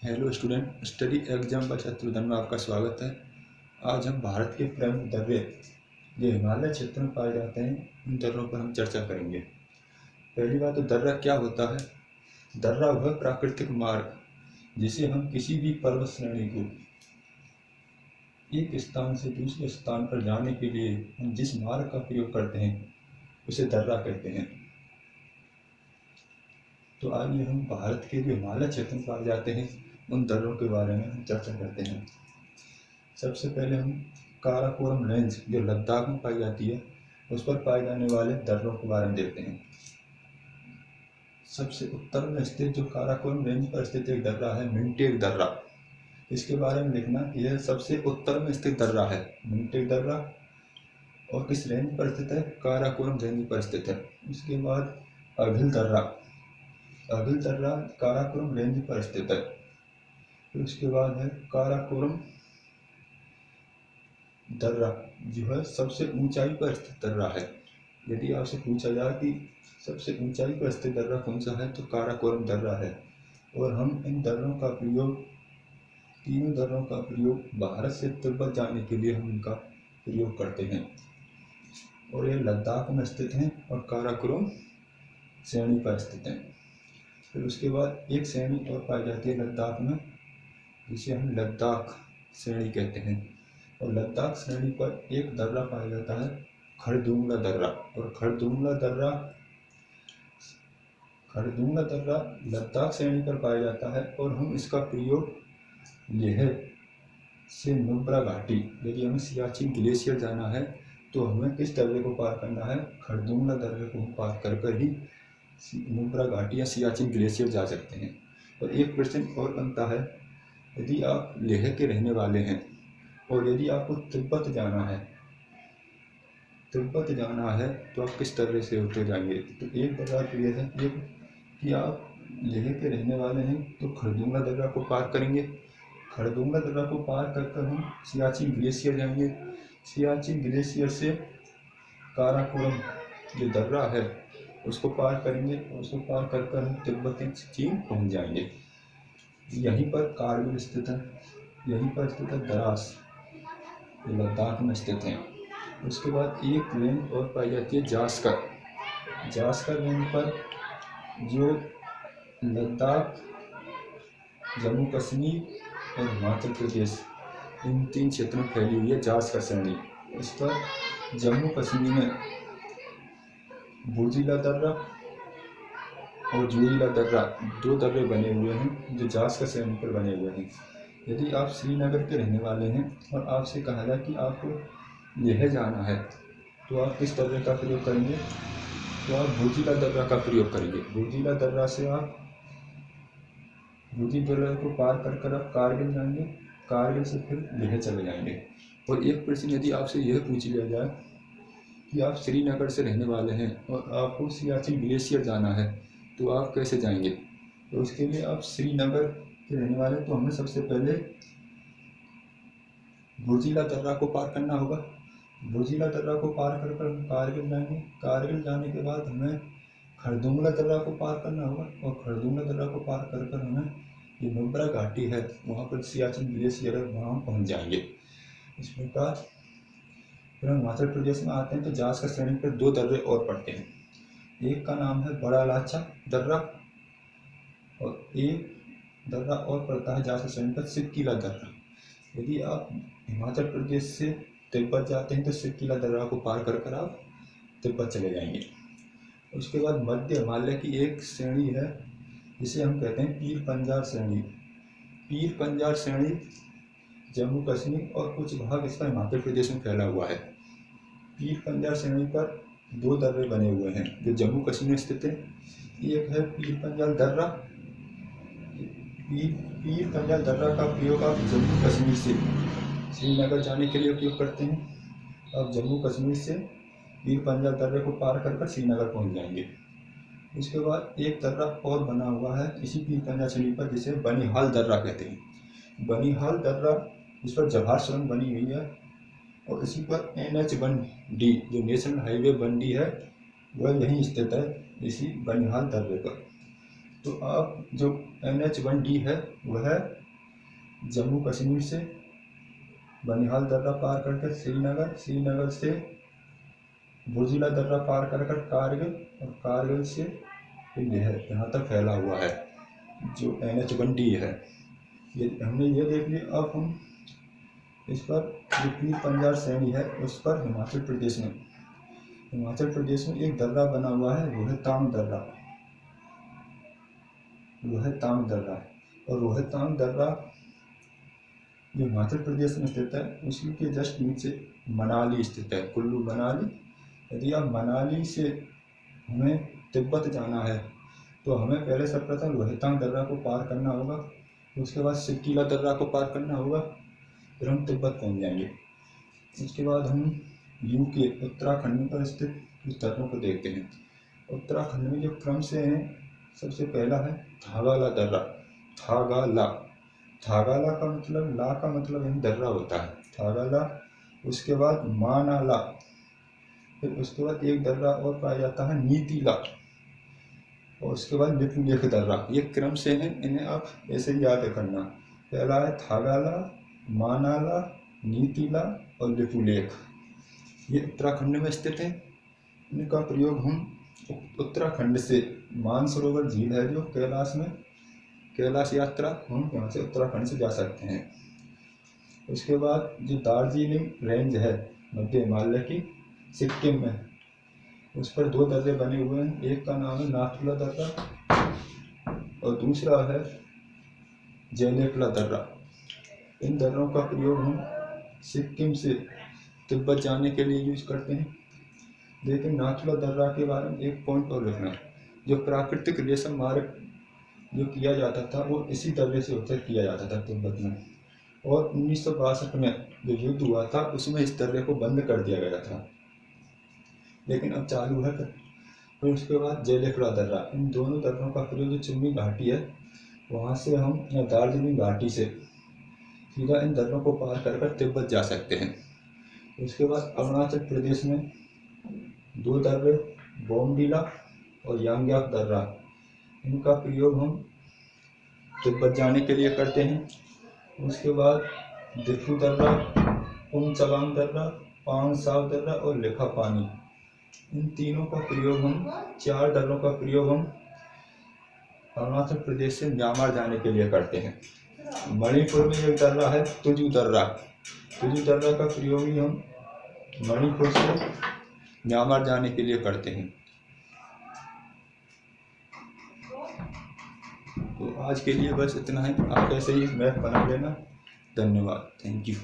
Hello student, study exam by Shatrughan में आपका स्वागत है। आज हम भारत के प्रमुख दर्रे जो हिमालय क्षेत्र में पाए जाते हैं उन दर्रों पर हम चर्चा करेंगे। पहली बात तो दर्रा क्या होता है। दर्रा वह प्राकृतिक मार्ग जिसे हम किसी भी पर्वत श्रेणी को एक स्थान से दूसरे स्थान पर जाने के लिए हम जिस मार्ग का प्रयोग करते हैं उसे दर्रा कहते हैं। तो आइए हम भारत के जो हिमालय क्षेत्र में पाए जाते हैं उन दर्रों के बारे में हम चर्चा करते हैं। सबसे पहले हम काराकोरम रेंज जो लद्दाख में पाई जाती है उस पर पाए जाने वाले दर्रों के बारे में देखते हैं। सबसे उत्तर में स्थित जो काराकोरम रेंज पर स्थित एक दर्रा है मिंटेक दर्रा। इसके बारे में लिखना कि यह सबसे उत्तर में स्थित दर्रा है मिंटेक दर्रा, और किस रेंज पर स्थित है, काराकोरम रेंज पर स्थित है। उसके बाद अभिल दर्रा, अभिल दर्रा काराकोरम रेंज पर स्थित है। फिर उसके बाद है काराकोरम दर्रा जो है सबसे ऊंचाई पर स्थित दर्रा है। यदि आपसे पूछा जाए कि सबसे ऊंचाई पर स्थित दर्रा कौन सा है तो काराकोरम दर्रा है। और हम इन दर्रों का प्रयोग, तीनों दर्रों का प्रयोग भारत से तिब्बत जाने के लिए हम इनका प्रयोग करते हैं, और ये लद्दाख में स्थित हैं और काराकोरम श्रेणी पर स्थित हैं। फिर उसके बाद एक श्रेणी और पाई जाती है लद्दाख में जिसे हम लद्दाख श्रेणी कहते हैं, और लद्दाख श्रेणी पर एक दर्रा पाया जाता है खरदुंगला दर्रा। और खरदुंगला दर्रा लद्दाख श्रेणी पर पाया जाता है, और हम इसका प्रयोग लेह से नुब्रा घाटी, यदि हमें सियाचिन ग्लेशियर जाना है तो हमें किस दर्रे को पार करना है, खरदुंगला दर्रे को पार कर ही नुब्रा घाटी या सियाचिन ग्लेशियर जा सकते हैं। और एक प्रश्न और बनता है, यदि आप लेह के रहने वाले हैं और यदि आपको तिब्बत जाना है तो आप किस दर्रे से होते जाएंगे। तो एक दर्रा तो यह है कि आप लेह के रहने वाले हैं तो खरदुंगला दर्रा को पार करेंगे। खरदुंगला दर्रा को पार कर हम सियाचिन ग्लेशियर जाएंगे। सियाचिन ग्लेशियर से काराकोरम जो दर्रा है उसको पार करेंगे, और उसको पार कर हम तिब्बती चीन पहुंच जाएंगे। यहीं पर कारगिल स्थित है, यहीं पर स्थित है द्रास जो लद्दाख में स्थित है। उसके बाद एक रेंज और पाई जाती है जास्कर रेंज पर जो लद्दाख, जम्मू कश्मीर और हिमाचल प्रदेश इन तीन क्षेत्रों में फैली हुई है जास्कर श्रेणी। इस पर जम्मू कश्मीर में बुर्जिला दर्रा और जोजिला दर्रा दो दर्रे बने हुए हैं जो जास्कर श्रेणी पर बने हुए हैं। यदि आप श्रीनगर के रहने वाले हैं और आपसे कहा जाए कि आपको लेह जाना है तो आप किस दर्रे का प्रयोग करेंगे, तो आप बुर्जिला दर्रा का प्रयोग करेंगे। बुर्जिला दर्रा से आप बुर्जिला दर्रा को पार कर आप कारगिल जाएंगे, कारगिल से फिर लेह चले जाएंगे। और एक प्रश्न यदि आपसे यह पूछ लिया जाए कि आप श्रीनगर से रहने वाले हैं और आपको सियाचिन ग्लेशियर जाना है तो आप कैसे जाएंगे, तो उसके लिए आप श्रीनगर के रहने वाले तो हमें सबसे पहले बुर्जिला दर्रा को पार करना होगा। बुर्जिला दर्रा को पार कर हम कारगिल जाएंगे। कारगिल जाने के बाद हमें खरदुंगला दर्रा को पार करना होगा, और खरदुंगला दर्रा को पार कर हमें ये नुब्रा घाटी है वहाँ पर सियाचिन ग्लेशियर है वहाँ हम पहुँच जाएंगे। इस प्रकार फिर हम हिमाचल प्रदेश में आते हैं तो जास्कर श्रेणी पर दो दर्रे और पड़ते हैं। एक का नाम है बड़ा लाचा दर्रा, और एक दर्रा और पड़ता है जास्कर श्रेणी पर सिक्कीला दर्रा। यदि आप हिमाचल प्रदेश से तिब्बत जाते हैं तो सिक्कीला दर्रा को पार कर आप तिब्बत चले जाएंगे। उसके बाद मध्य हिमालय की एक श्रेणी है जिसे हम कहते हैं पीर पंजार श्रेणी। पीर पंजार श्रेणी जम्मू कश्मीर और कुछ भाग इसका हिमाचल प्रदेश में फैला हुआ है। पीर पंजार श्रेणी पर दो दर्रे बने हुए हैं जो जम्मू कश्मीर में स्थित है। एक है पीर पंजार दर्रा। पीर पंजार दर्रा का प्रयोग आप जम्मू कश्मीर से श्रीनगर जाने के लिए उपयोग करते हैं। आप जम्मू कश्मीर से पीर पंजार दर्रे को पार कर श्रीनगर पहुंच जाएंगे। उसके बाद एक दर्रा और बना हुआ है इसी पीर पंजार श्रेणी पर जिसे बनिहाल दर्रा कहते हैं। बनिहाल दर्रा इस पर जवाहर सुरंग बनी हुई है, और इसी पर NH1D जो नेशनल हाईवे 1D है वह यहीं स्थित है इसी बनिहाल दर्रे पर। तो आप जो NH1D है वह जम्मू कश्मीर से बनिहाल दर्रा पार करके श्रीनगर से बुर्जिला दर्रा पार कर कारगिल, और कारगिल से यहाँ तक फैला हुआ है जो NH1D है। ये हमने ये देख लिया। अब हम इस पर जो पीर पंजाल श्रेणी है उस पर हिमाचल प्रदेश में एक दर्रा बना हुआ है, रोहतांग दर्रा। और रोहतांग दर्रा जो हिमाचल प्रदेश में स्थित है उसी के जस्ट नीचे मनाली स्थित है, कुल्लू मनाली। यदि आप मनाली से हमें तिब्बत जाना है तो हमें पहले सर्वप्रथम रोहतांग दर्रा को पार करना होगा, उसके बाद सिरकिला दर्रा को पार करना होगा, फिर हम तिब्बत पहुंच जाएंगे। उसके बाद हम यूके उत्तराखंड पर स्थित कुछ दर्रों को देखते हैं। उत्तराखंड में जो क्रम से हैं, सबसे पहला है थागाला दर्रा। थागाला का मतलब, ला का मतलब यही दर्रा होता है, थागाला। उसके बाद मानाला, फिर उसके बाद एक दर्रा और पाया जाता है नीतीला, और उसके बाद लिपुलेख दर्रा। ये क्रम से हैं, इन्हें आप ऐसे ही याद करना। पहला है थागाला, मानाला, नीतीला और लिपुलेख। ये उत्तराखंड में स्थित है। इनका प्रयोग हम उत्तराखंड से मानसरोवर झील है जो कैलाश में, कैलाश यात्रा हम यहाँ से उत्तराखंड से जा सकते हैं। उसके बाद जो दार्जिलिंग रेंज है मध्य हिमालय की सिक्किम में, उस पर दो दर्रे बने हुए हैं। एक का नाम है नाथुला दर्रा और दूसरा है जेलेटला दर्रा। इन दर्रों का प्रयोग हम सिक्किम से तिब्बत जाने के लिए यूज करते हैं। लेकिन नाथुला दर्रा के बारे में एक पॉइंट और लिखना है, जो प्राकृतिक रेशम मार्ग जो किया जाता था वो इसी दर्रे से होकर किया जाता था तिब्बत में। और 1962 में जो युद्ध हुआ था उसमें इस दर्रे को बंद कर दिया गया था, लेकिन अब चालू है। फिर उसके बाद जेलेटला दर्रा। इन दोनों दर्रों का प्रयोग जो चुम्मी घाटी है वहाँ से हम, या दार्जिलिंग घाटी से सीधा इन दर्रों को पार कर तिब्बत जा सकते हैं। उसके बाद अरुणाचल प्रदेश में दो दर्रे, बोमडीला और यांग्याक दर्रा, इनका प्रयोग हम तिब्बत जाने के लिए करते हैं। उसके बाद दिफू दर्रा, पुंगचलांग दर्रा, पांगसाव दर्रा और लेखा पानी, इन तीनों का प्रयोग हम, चार दर्रों का प्रयोग हम अरुणाचल प्रदेश से म्यांमार जाने के लिए करते हैं। मणिपुर में एक दर्रा है तुजू दर्रा का प्रयोग भी हम मणिपुर से म्यांमार जाने के लिए करते हैं। तो आज के लिए बस इतना ही। आप ऐसे ही मैप बना लेना। धन्यवाद, थैंक यू।